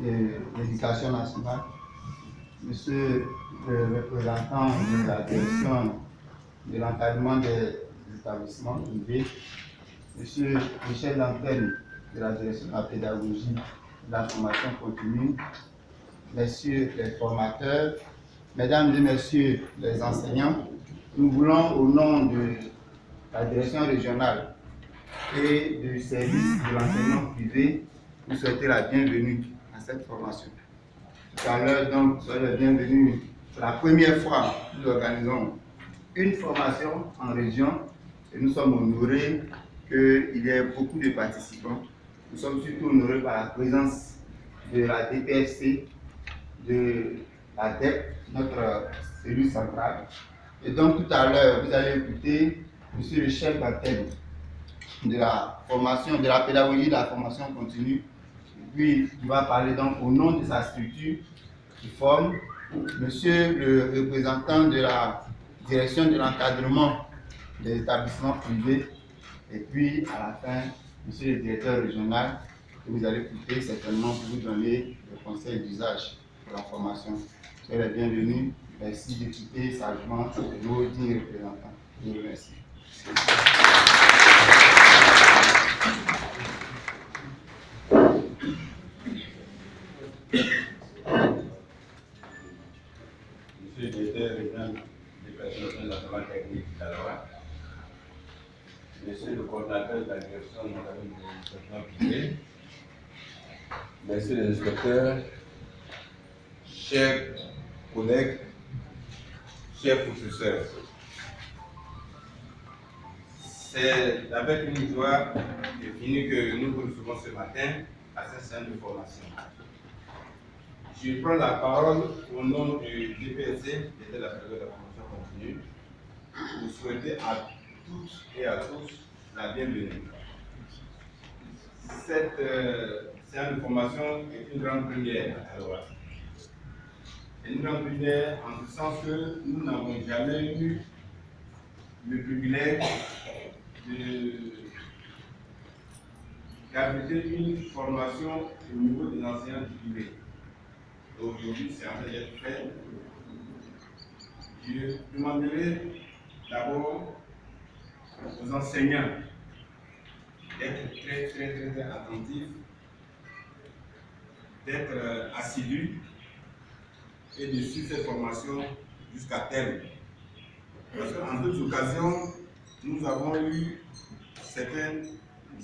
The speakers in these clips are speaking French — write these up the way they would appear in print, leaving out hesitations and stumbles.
de l'Éducation nationale, Monsieur le représentant de la direction de l'encadrement des établissements privés, Monsieur le chef d'antenne de la direction de la pédagogie et de la formation continue, Messieurs les formateurs, Mesdames et Messieurs les enseignants, nous voulons au nom de la direction régionale et du service de l'enseignement privé vous souhaiter la bienvenue à cette formation. Tout à l'heure, donc, vous soyez les bienvenus. C'est la première fois que nous organisons une formation en région et nous sommes honorés qu'il y ait beaucoup de participants. Nous sommes surtout honorés par la présence de la DPFC, de la DEP, notre cellule centrale. Et donc tout à l'heure, vous allez écouter Monsieur le chef d'antenne de la formation, de la pédagogie de la formation continue. Et puis il va parler donc au nom de sa structure qui forme. Monsieur le représentant de la direction de l'encadrement des établissements privés. Et puis à la fin, Monsieur le directeur régional, que vous allez écouter certainement pour vous donner le conseil d'usage pour la formation. Soyez les bienvenus. Merci d'écouter sagement nos dignes représentants. Je vous remercie. Monsieur le directeur régional des personnels de l'enseignement technique d'Aloha, Monsieur le coordinateur de la direction de l'encadrement des privés, Messieurs les inspecteurs, chers collègues, chers professeurs, c'est avec une joie infinie que nous vous recevons ce matin à cette séance de formation. Je prends la parole au nom du DPSC, qui était la période de la formation continue, pour souhaiter à toutes et à tous la bienvenue. Cette séance de formation est une grande première à Aloha. Une grande première en ce sens que nous n'avons jamais eu le privilège d'abriter une formation au niveau des enseignants du privé. Aujourd'hui, c'est en train d'être fait. Je demanderai d'abord aux enseignants d'être très attentifs, d'être assidus et de suivre cette formation jusqu'à terme. Parce qu'en d'autres occasions, nous avons eu certains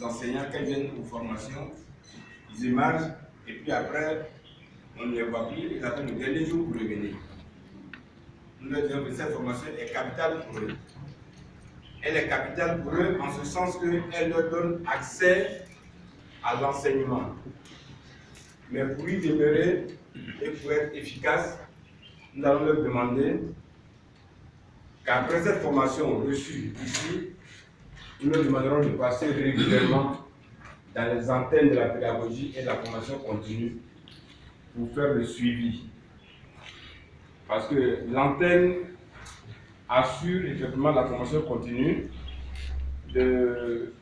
enseignants qui viennent aux formations, ils émargent et puis après, on ne les voit plus, ils attendent le dernier jour pour revenir. Nous leur disons que cette formation est capitale pour eux. Elle est capitale pour eux en ce sens qu'elle leur donne accès à l'enseignement. Mais pour y demeurer et pour être efficace, nous allons leur demander qu'après cette formation reçue ici, nous leur demanderons de passer régulièrement dans les antennes de la pédagogie et de la formation continue pour faire le suivi. Parce que l'antenne assure effectivement la formation continue de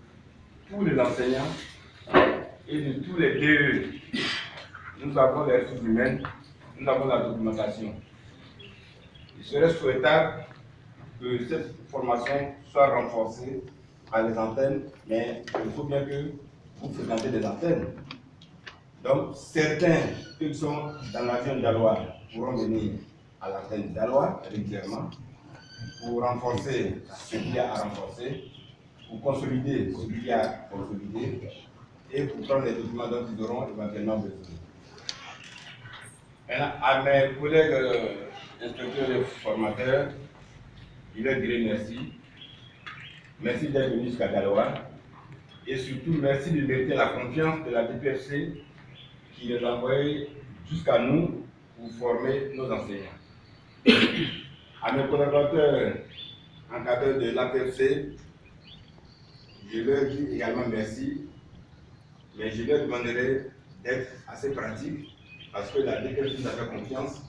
tous les enseignants et de tous les DE. Nous avons les ressources humaines, nous avons la documentation. Il serait souhaitable que cette formation soit renforcée par les antennes, mais il faut bien que vous fréquentez des antennes. Donc, certains qui sont dans l'avion d'Aloha pourront venir à l'antenne d'Aloha régulièrement pour renforcer ce qu'il y a à renforcer, pour consolider ce qu'il y a à consolider et pour prendre les documents dont ils auront éventuellement besoin. Maintenant, à mes collègues inspecteurs et formateurs, je leur dirai merci. Merci d'être venus jusqu'à Daloa. Et surtout, merci de mériter la confiance de la DPFC qui les a envoyés jusqu'à nous pour former nos enseignants. À mes collaborateurs encadreurs de l'APFC, je leur dis également merci, mais je leur demanderai d'être assez pratique parce que la DPFC nous a fait confiance.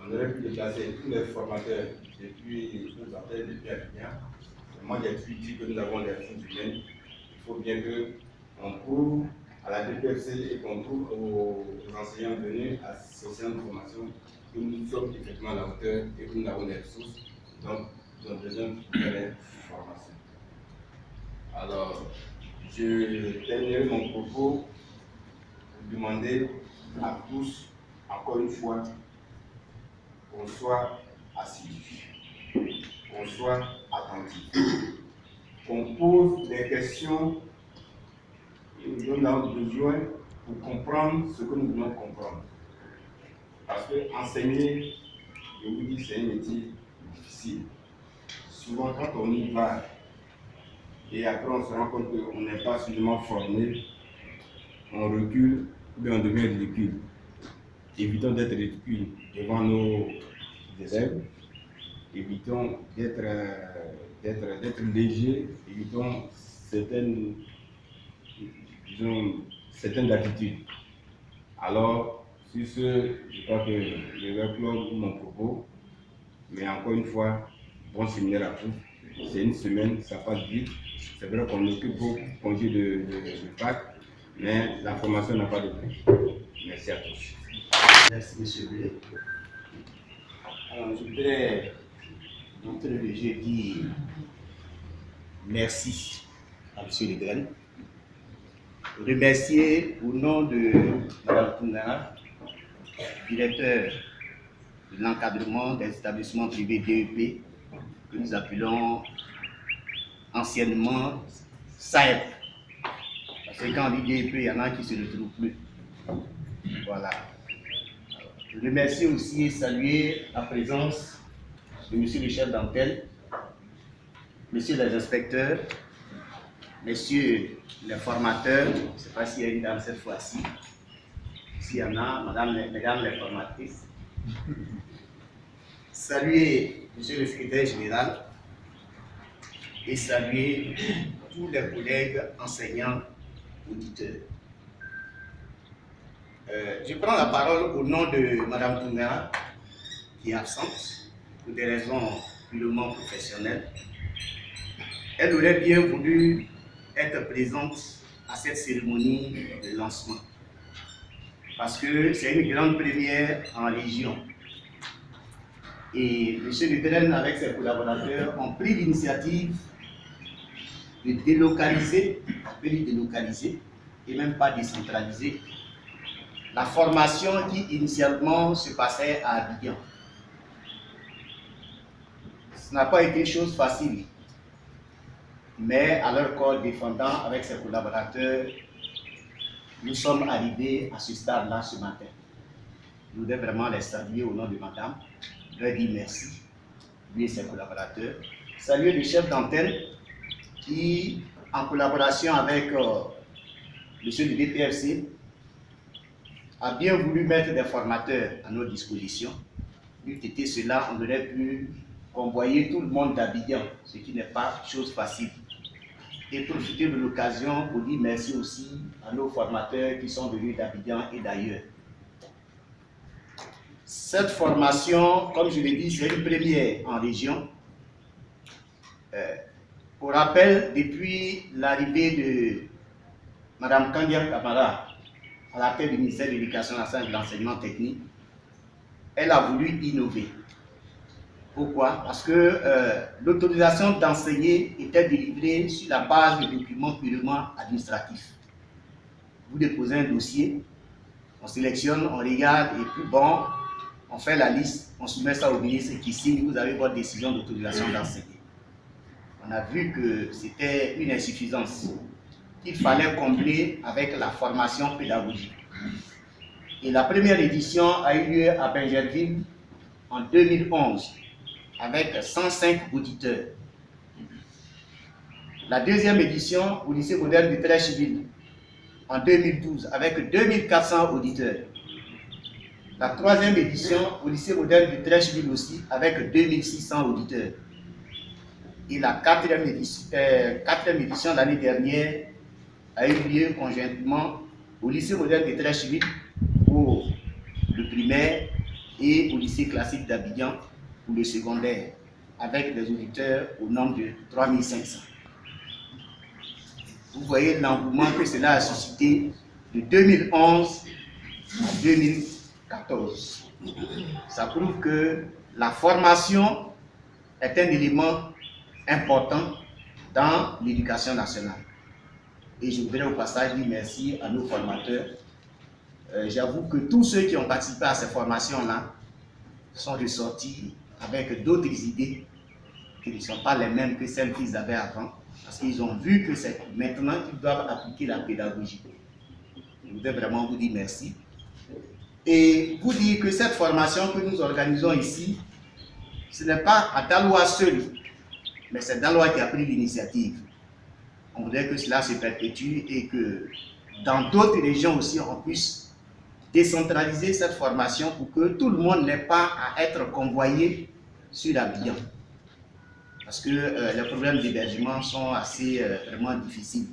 On aurait pu déplacer tous les formateurs depuis nos appels depuis Avignon. Moi, j'ai pu dire que nous avons les ressources humaines. Il faut bien qu'on prouve à la DPFC et qu'on trouve aux enseignants venus à ce centre de formation que nous sommes effectivement à la hauteur et que nous avons des ressources, donc nous avons besoin de faire des formations. Alors, je terminerai mon propos pour demander à tous, encore une fois, qu'on soit assidus, qu'on soit attentifs, qu'on pose des questions que nous avons besoin pour comprendre ce que nous voulons comprendre. Parce que enseigner, je vous dis, c'est un métier difficile. Souvent, quand on y va, et après on se rend compte qu'on n'est pas suffisamment formé, on recule ou bien on devient ridicule. Évitons d'être ridicule devant nos élèves, évitons d'être légers, évitons certaines attitudes. Alors, sur ce, je crois que je vais clore mon propos, mais encore une fois, bon séminaire à tous. C'est une semaine, ça passe vite. C'est vrai qu'on occupe beaucoup de congés de Pâques, mais la formation n'a pas de prix. Merci à tous. Merci, M. Blé. Alors, je voudrais, d'entrée de jeu, dire merci à M. Legren. Remercier au nom de Mme Toungara, directeur de l'encadrement des établissements privés DEP, que nous appelons anciennement SAEP. Parce que quand on dit DEP, il y en a qui ne se retrouvent plus. Voilà. Je remercie aussi et saluer la présence de M. le chef d'antenne, messieurs les inspecteurs, messieurs les formateurs, je ne sais pas s'il y a une dame cette fois-ci, s'il y en a, mesdames les formatrices. Saluer M. le secrétaire général et saluer tous les collègues enseignants, auditeurs. Je prends la parole au nom de Mme Toungara, qui est absente pour des raisons purement professionnelles. Elle aurait bien voulu être présente à cette cérémonie de lancement, parce que c'est une grande première en région. Et M. Legren, avec ses collaborateurs, ont pris l'initiative de délocaliser, on peut dire délocaliser, et même pas décentraliser, la formation qui initialement se passait à Abidjan. Ce n'a pas été chose facile, mais à leur corps défendant avec ses collaborateurs, nous sommes arrivés à ce stade-là ce matin. Je voudrais vraiment les saluer au nom de madame, leur dire merci, lui et ses collaborateurs. Saluer le chef d'antenne qui, en collaboration avec monsieur du DPFC, a bien voulu mettre des formateurs à notre disposition. Eût été cela, on aurait pu convoyer tout le monde d'Abidjan, ce qui n'est pas chose facile. Et profiter de l'occasion pour dire merci aussi à nos formateurs qui sont venus d'Abidjan et d'ailleurs. Cette formation, comme je l'ai dit, c'est une première en région. Pour rappel, depuis l'arrivée de Mme Kandia Kamara à la tête du ministère de l'Éducation nationale et de l'enseignement technique, elle a voulu innover. Pourquoi? Parce que l'autorisation d'enseigner était délivrée sur la base de documents purement administratifs. Vous déposez un dossier, on sélectionne, on regarde et puis bon, on fait la liste, on soumet ça au ministre qui signe, vous avez votre décision d'autorisation d'enseigner. On a vu que c'était une insuffisance qu'il fallait combler avec la formation pédagogique. Et la première édition a eu lieu à Bingerville en 2011 avec 105 auditeurs. La deuxième édition au lycée moderne de Trècheville en 2012 avec 2400 auditeurs. La troisième édition au lycée moderne de Trècheville aussi avec 2600 auditeurs. Et la quatrième édition l'année dernière a eu lieu conjointement au lycée moderne de Trècheville pour le primaire et au lycée classique d'Abidjan pour le secondaire, avec des auditeurs au nombre de 3500. Vous voyez l'engouement que cela a suscité de 2011 à 2014. Ça prouve que la formation est un élément important dans l'éducation nationale. Et je voudrais au passage dire merci à nos formateurs. J'avoue que tous ceux qui ont participé à ces formations-là sont ressortis avec d'autres idées qui ne sont pas les mêmes que celles qu'ils avaient avant, parce qu'ils ont vu que c'est maintenant qu'ils doivent appliquer la pédagogie. Je voudrais vraiment vous dire merci. Et vous dire que cette formation que nous organisons ici, ce n'est pas à Daloa seul, mais c'est Daloa qui a pris l'initiative. On voudrait que cela se perpétue et que dans d'autres régions aussi, on puisse décentraliser cette formation pour que tout le monde n'ait pas à être convoyé sur l'avion. Parce que les problèmes d'hébergement sont assez vraiment difficiles.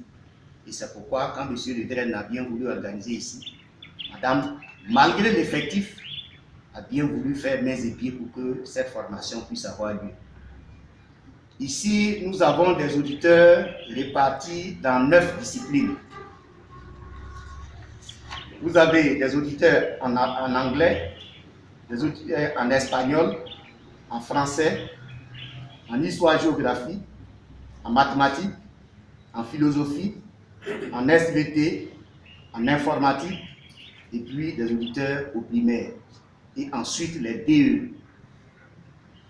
Et c'est pourquoi, quand M. Le Drain a bien voulu organiser ici, Madame, malgré l'effectif, a bien voulu faire mains et pieds pour que cette formation puisse avoir lieu. Ici, nous avons des auditeurs répartis dans 9 disciplines. Vous avez des auditeurs en anglais, des auditeurs en espagnol, en français, en histoire-géographie, en mathématiques, en philosophie, en SVT, en informatique, et puis des auditeurs au primaire. Et ensuite les DE.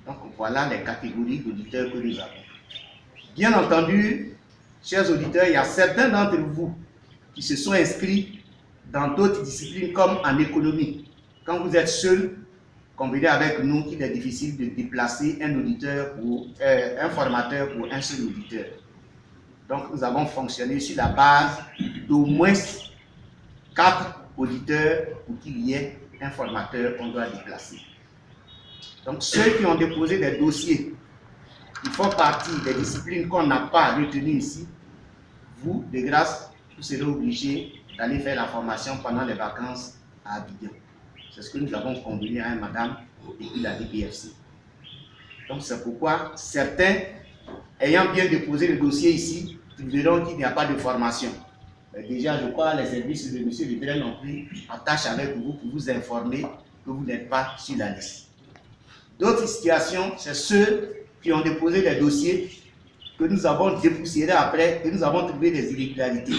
Donc voilà les catégories d'auditeurs que nous avons. Bien entendu, chers auditeurs, il y a certains d'entre vous qui se sont inscrits dans d'autres disciplines comme en économie. Quand vous êtes seul, convenez avec nous qu'il est difficile de déplacer un auditeur ou un formateur pour un seul auditeur. Donc nous avons fonctionné sur la base d'au moins 4 auditeurs pour qu'il y ait un formateur qu'on doit déplacer. Donc ceux qui ont déposé des dossiers qui font partie des disciplines qu'on n'a pas retenues ici, vous, de grâce, vous serez obligés d'aller faire la formation pendant les vacances à Abidjan. C'est ce que nous avons convenu à madame et puis la DPFC. Donc c'est pourquoi certains, ayant bien déposé le dossier ici, ils verront qu'il n'y a pas de formation. Mais déjà, je crois les services de M. Le Drain ont pris attache avec vous pour vous informer que vous n'êtes pas sur la liste. D'autres situations, c'est ceux qui ont déposé les dossiers que nous avons dépoussiérés après, que nous avons trouvé des irrégularités.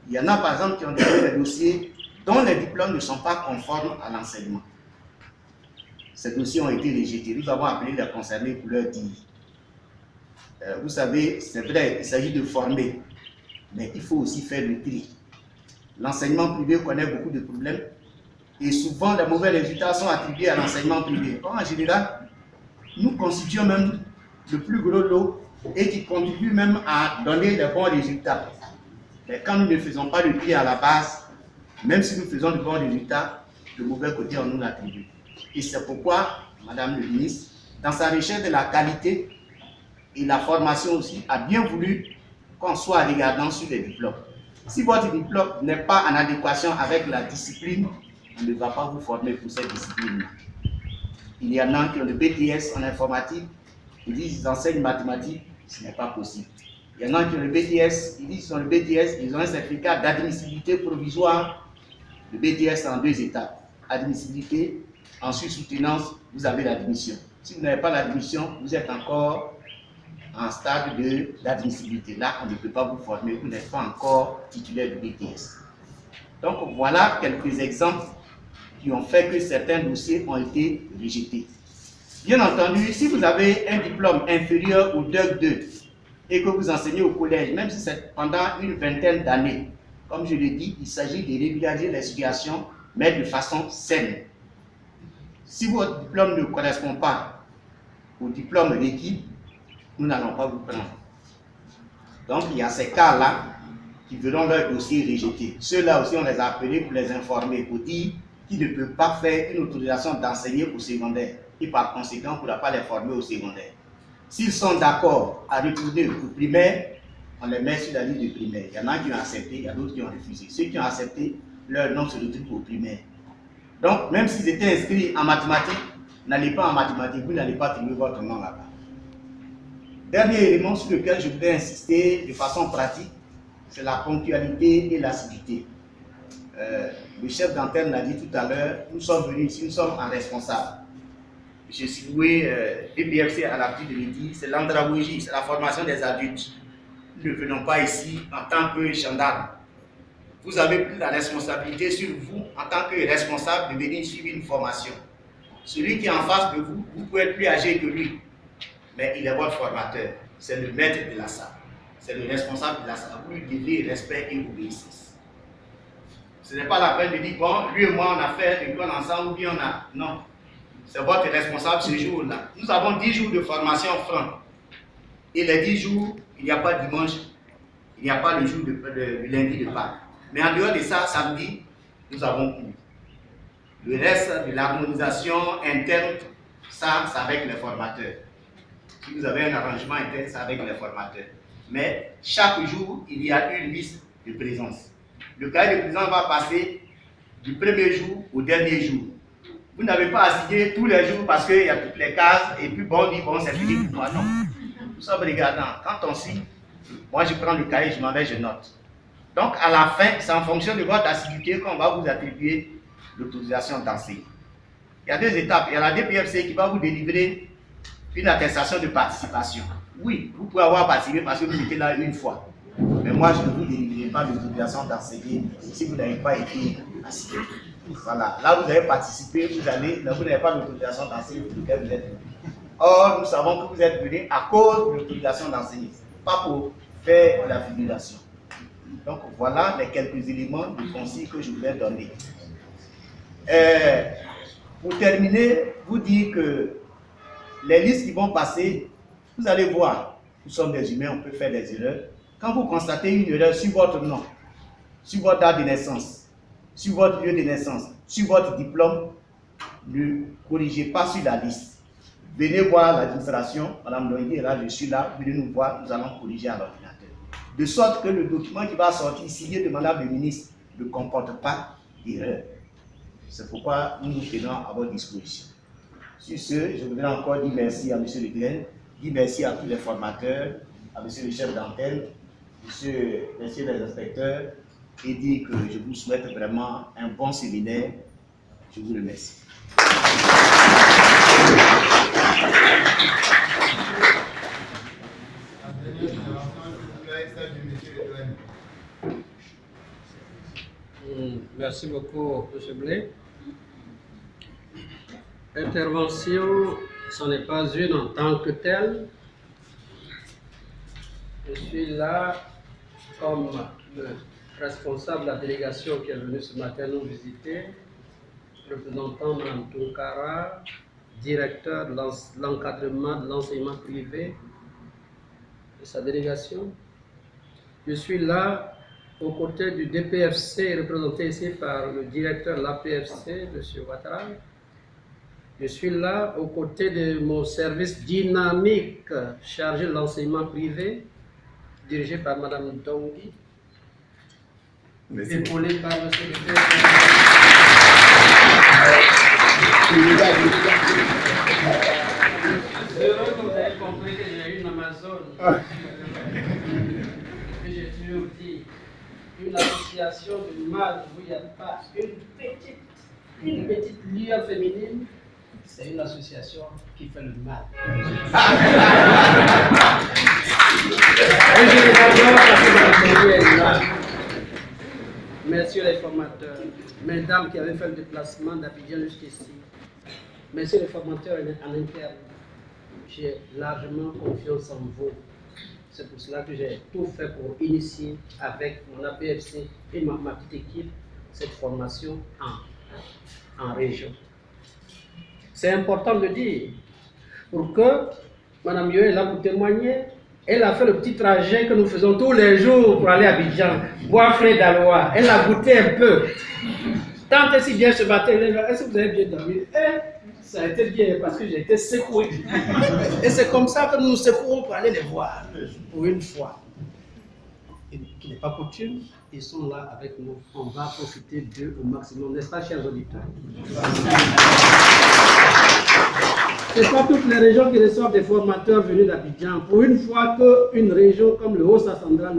Il y en a par exemple qui ont déposé des dossiers dont les diplômes ne sont pas conformes à l'enseignement. Ces dossiers ont été rejetés. Nous avons appelé les concernés pour leur dire. Vous savez, c'est vrai, il s'agit de former, mais il faut aussi faire le tri. L'enseignement privé connaît beaucoup de problèmes et souvent les mauvais résultats sont attribués à l'enseignement privé. En général, nous constituons même le plus gros lot et qui contribue même à donner les bons résultats. Mais quand nous ne faisons pas le tri à la base, même si nous faisons de bons résultats, le mauvais côté on nous l'attribue. Et c'est pourquoi, Madame le ministre, dans sa recherche de la qualité et la formation aussi, a bien voulu qu'on soit regardant sur les diplômes. Si votre diplôme n'est pas en adéquation avec la discipline, on ne va pas vous former pour cette discipline. Il y en a qui ont le BTS en informatique, ils disent qu'ils enseignent mathématiques, ce n'est pas possible. Il y en a qui ont le BTS, ils disent qu'ils ont le BTS, ils ont un certificat d'admissibilité provisoire. Le BTS en 2 étapes. Admissibilité, ensuite soutenance, vous avez l'admission. Si vous n'avez pas l'admission, vous êtes encore en stade d'admissibilité. Là, on ne peut pas vous former, vous n'êtes pas encore titulaire de BTS. Donc voilà quelques exemples qui ont fait que certains dossiers ont été rejetés. Bien entendu, si vous avez un diplôme inférieur au DEC 2 et que vous enseignez au collège, même si c'est pendant une vingtaine d'années, comme je l'ai dit, il s'agit de régulariser les situations, mais de façon saine. Si votre diplôme ne correspond pas au diplôme requis, nous n'allons pas vous prendre. Donc il y a ces cas-là qui verront leur dossier rejeté. Ceux-là aussi, on les a appelés pour les informer, pour dire qu'ils ne peuvent pas faire une autorisation d'enseigner au secondaire et par conséquent, on ne pourra pas les former au secondaire. S'ils sont d'accord à retourner au primaire, on les met sur la liste de primaire. Il y en a qui ont accepté, il y a d'autres qui ont refusé. Ceux qui ont accepté, leur nom se retrouve au primaire. Donc, même s'ils étaient inscrits en mathématiques, n'allez pas en mathématiques, vous n'allez pas trouver votre nom là-bas. Dernier élément sur lequel je voudrais insister de façon pratique, c'est la ponctualité et l'assiduité. le chef d'antenne l'a dit tout à l'heure, nous sommes venus ici, nous sommes en responsable. M. Siloué, DPFC a l'habitude de le dire, c'est l'andragogie, c'est la formation des adultes. Nous ne venons pas ici en tant que gendarme. Vous avez pris la responsabilité sur vous, en tant que responsable, de venir suivre une formation. Celui qui est en face de vous, vous pouvez être plus âgé que lui, mais il est votre formateur. C'est le maître de la salle. C'est le responsable de la salle. Vous lui devez respect et obéissance. Ce n'est pas la peine de dire, bon, lui et moi, on a fait l'école ensemble, ou bien on a... Non. C'est votre responsable ce jour-là. Nous avons 10 jours de formation franc. Et les 10 jours, il n'y a pas dimanche, il n'y a pas le jour du lundi de Pâques. Mais en dehors de ça, samedi, nous avons cours. Le reste de l'harmonisation interne, ça, c'est avec les formateurs. Si vous avez un arrangement interne, c'est avec les formateurs. Mais chaque jour, il y a une liste de présence. Le cahier de présence va passer du premier jour au dernier jour. Vous n'avez pas à signer tous les jours parce qu'il y a toutes les cases et puis bon, on dit bon, c'est fini pour moi. Non. Nous sommes regardants. Quand on signe, moi je prends le cahier, je m'en vais, je note. Donc à la fin, c'est en fonction de votre assiduité qu'on va vous attribuer l'autorisation d'enseigner. Il y a 2 étapes. Il y a la DPFC qui va vous délivrer une attestation de participation. Oui, vous pouvez avoir participé parce que vous étiez là une fois. Mais moi, je ne vous délivrerai pas l'autorisation d'enseigner si vous n'avez pas été assigné. Voilà, là vous avez participé, vous n'avez pas l'autorisation d'enseigner pour lequel vous êtes venu. Or, nous savons que vous êtes venu à cause de l'autorisation d'enseigner, pas pour faire la figuration. Donc voilà les quelques éléments de conseil que je voulais donner. Pour terminer, vous dire que les listes qui vont passer, vous allez voir, nous sommes des humains, on peut faire des erreurs. Quand vous constatez une erreur sur votre nom, sur votre date de naissance, sur votre lieu de naissance, sur votre diplôme, ne corrigez pas sur la liste. Venez voir l'administration, Madame Loïdi est là, je suis là, venez nous voir, nous allons corriger à l'ordinateur. De sorte que le document qui va sortir, signé de Madame le ministre, ne comporte pas d'erreur. C'est pourquoi nous nous tenons à votre disposition. Sur ce, je voudrais encore dire merci à M. Le Glen, dire merci à tous les formateurs, à M. le chef d'antenne, messieurs les inspecteurs, et dire que je vous souhaite vraiment un bon séminaire. Je vous remercie. Merci beaucoup, M. Blé. Intervention, ce n'est pas une en tant que telle. Je suis là comme le responsable de la délégation qui est venue ce matin nous visiter, représentant Mme Tunkara, directeur de l'encadrement de l'enseignement privé de sa délégation. Je suis là aux côtés du DPFC, représenté ici par le directeur de l'APFC, M. Ouattara. Je suis là aux côtés de mon service dynamique chargé de l'enseignement privé, dirigé par Mme Dongui, épaulé par M. le heureux que vous avez compris que j'ai une Amazon. Et j'ai toujours dit, une association de mâles où il n'y a pas une petite lueur féminine, c'est une association qui fait le mal. Et je vais d'abord passer messieurs les formateurs, mesdames qui avaient fait le déplacement d'Abidjan jusqu'ici, messieurs les formateurs en interne, j'ai largement confiance en vous. C'est pour cela que j'ai tout fait pour initier avec mon APFC et ma petite équipe cette formation en région. C'est important de dire, pour que Mme Yoé est là pour témoigner, elle a fait le petit trajet que nous faisons tous les jours pour aller à Abidjan, boire frais d'Aloa. Elle a goûté un peu. Tant que si bien ce matin, est-ce que vous avez bien dormi? Ça a été bien parce que j'ai été secoué. Et c'est comme ça que nous nous secouons pour aller les voir, pour une fois. Et qui n'est pas coutume, ils sont là avec nous. On va profiter d'eux au maximum, n'est-ce pas, chers auditeurs? Ce n'est pas toutes les régions qui reçoivent des formateurs venus d'Abidjan. Pour une fois qu'une région comme le Haut-Sassandra,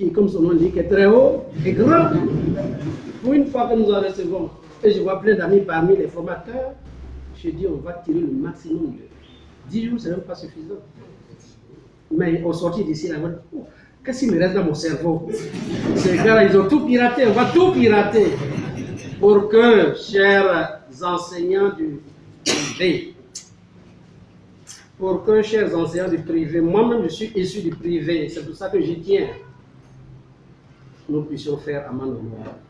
qui est comme son nom dit, qui est très haut et grand. Pour une fois que nous en recevons, et je vois plein d'amis parmi les formateurs, je dis on va tirer le maximum de 10 jours, c'est même pas suffisant. Mais au sortir d'ici, là, oh, qu'est-ce qui me reste dans mon cerveau? Ces gars-là, ils ont tout piraté, on va tout pirater. Pour que, chers enseignants du privé, moi-même je suis issu du privé, c'est pour ça que j'y tiens, nous puissions faire amende honorable.